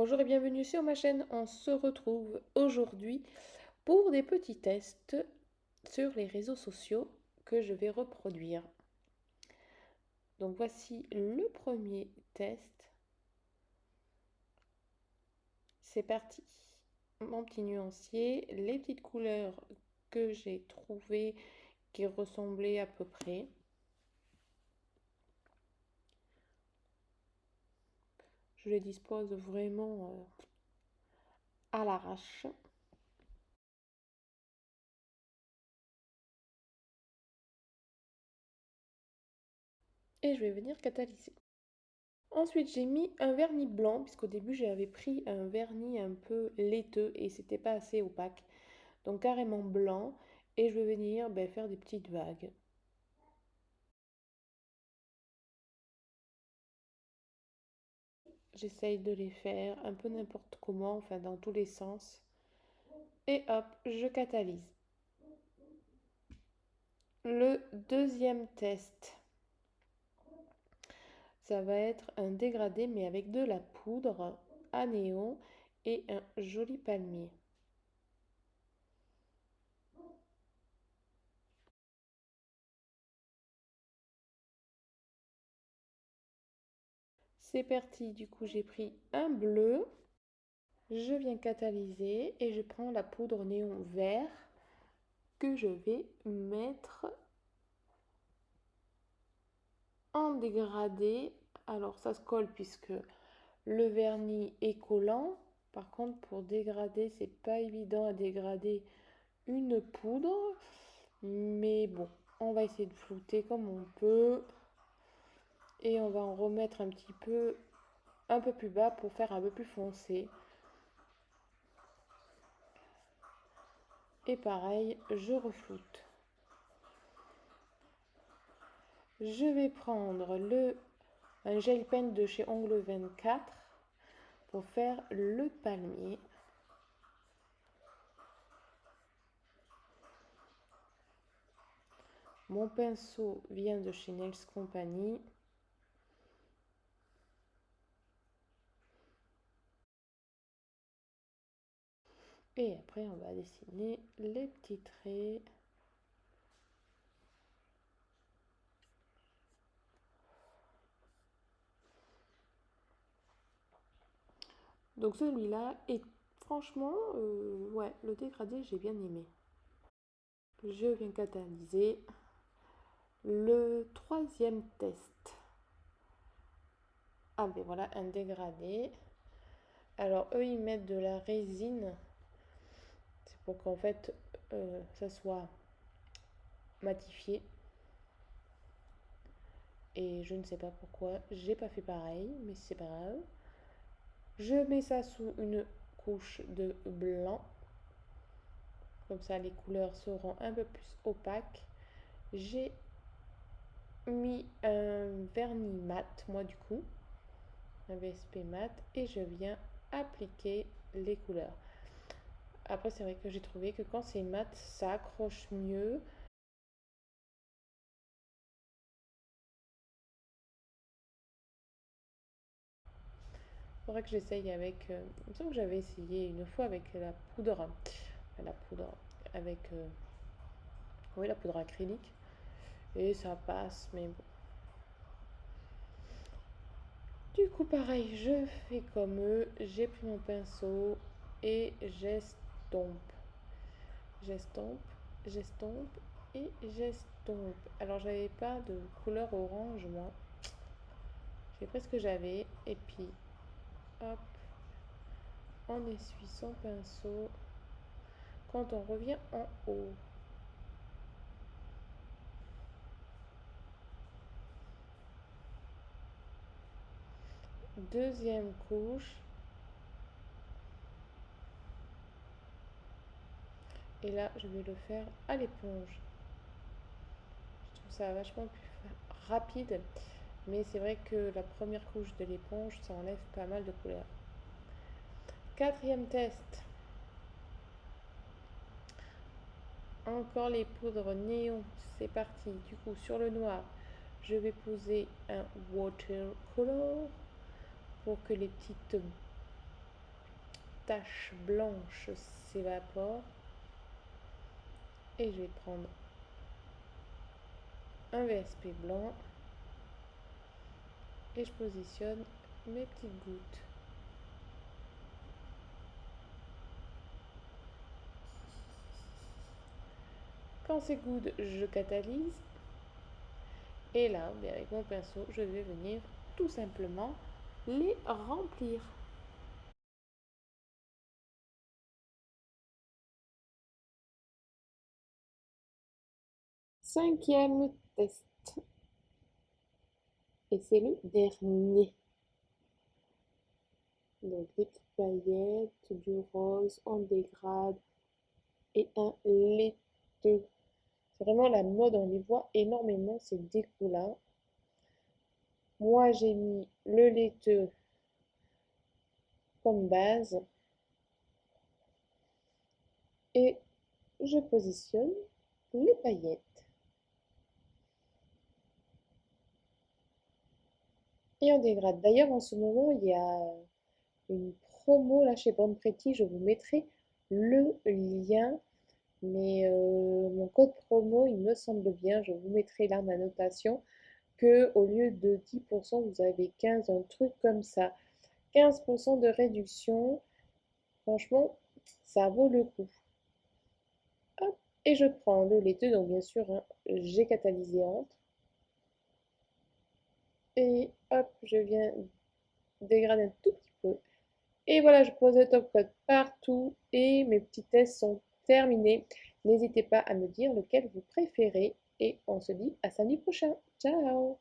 Bonjour et bienvenue sur ma chaîne. On se retrouve aujourd'hui pour des petits tests sur les réseaux sociaux que je vais reproduire. Donc voici le premier test. C'est parti. Mon petit nuancier, les petites couleurs que j'ai trouvées qui ressemblaient à peu près. Je les dispose vraiment à l'arrache. Et je vais venir catalyser. Ensuite, j'ai mis un vernis blanc, puisqu'au début, j'avais pris un vernis un peu laiteux et c'était pas assez opaque. Donc carrément blanc. Et je vais venir faire des petites vagues. J'essaye de les faire un peu n'importe comment, enfin dans tous les sens. Et hop, je catalyse. Le deuxième test, ça va être un dégradé, mais avec de la poudre à néon et un joli palmier. C'est parti, du coup j'ai pris un bleu, je viens catalyser et je prends la poudre néon vert que je vais mettre en dégradé. Alors ça se colle puisque le vernis est collant. Par contre pour dégrader, c'est pas évident à dégrader une poudre. Mais bon, on va essayer de flouter comme on peut. Et on va en remettre un peu plus bas pour faire un peu plus foncé. Et pareil, je refloute. Je vais prendre un gel pen de chez Ongle 24 pour faire le palmier. Mon pinceau vient de chez Nails Company. Et après, on va dessiner les petits traits. Donc celui-là est franchement, ouais, le dégradé, j'ai bien aimé. Je viens catalyser le troisième test. Ah ben voilà, un dégradé. Alors eux, ils mettent de la résine. C'est pour qu'en fait, ça soit matifié. Et je ne sais pas pourquoi, j'ai pas fait pareil, mais c'est pas grave. Je mets ça sous une couche de blanc. Comme ça, les couleurs seront un peu plus opaques. J'ai mis un vernis mat, moi du coup, un VSP mat, et je viens appliquer les couleurs. Après, c'est vrai que j'ai trouvé que quand c'est mat, ça accroche mieux. Il faudrait que j'essaye avec. Il me semble que j'avais essayé une fois avec la poudre. La poudre. Avec. Oui, la poudre acrylique. Et ça passe, mais bon. Du coup, pareil, je fais comme eux. J'ai pris mon pinceau et j'estompe. J'estompe, j'estompe et j'estompe. Alors, j'avais pas de couleur orange, moi. J'ai pris ce que j'avais. Et puis, hop, on essuie son pinceau quand on revient en haut. Deuxième couche. Et là, je vais le faire à l'éponge. Je trouve ça vachement plus rapide. Mais c'est vrai que la première couche de l'éponge, ça enlève pas mal de couleurs. Quatrième test. Encore les poudres néon. C'est parti. Du coup, sur le noir, je vais poser un watercolor pour que les petites taches blanches s'évaporent. Et je vais prendre un VSP blanc et je positionne mes petites gouttes. Quand c'est good, je catalyse. Et là, avec mon pinceau, je vais venir tout simplement les remplir. Cinquième test. Et c'est le dernier. Donc des petites paillettes, du rose en dégrade et un laiteux. C'est vraiment la mode, on les voit énormément ces décos-là. Moi, j'ai mis le laiteux comme base et je positionne les paillettes. Et on dégrade. D'ailleurs, en ce moment, il y a une promo là chez Bon Preti. Je vous mettrai le lien. Mais mon code promo, il me semble bien, je vous mettrai là ma notation, que au lieu de 10%, vous avez 15, un truc comme ça. 15% de réduction, franchement, ça vaut le coup. Hop, et je prends le laiteux, donc bien sûr, hein, j'ai catalysé entre. Et hop, je viens dégrader un tout petit peu. Et voilà, je pose le top coat partout et mes petits tests sont terminés. N'hésitez pas à me dire lequel vous préférez et on se dit à samedi prochain. Ciao!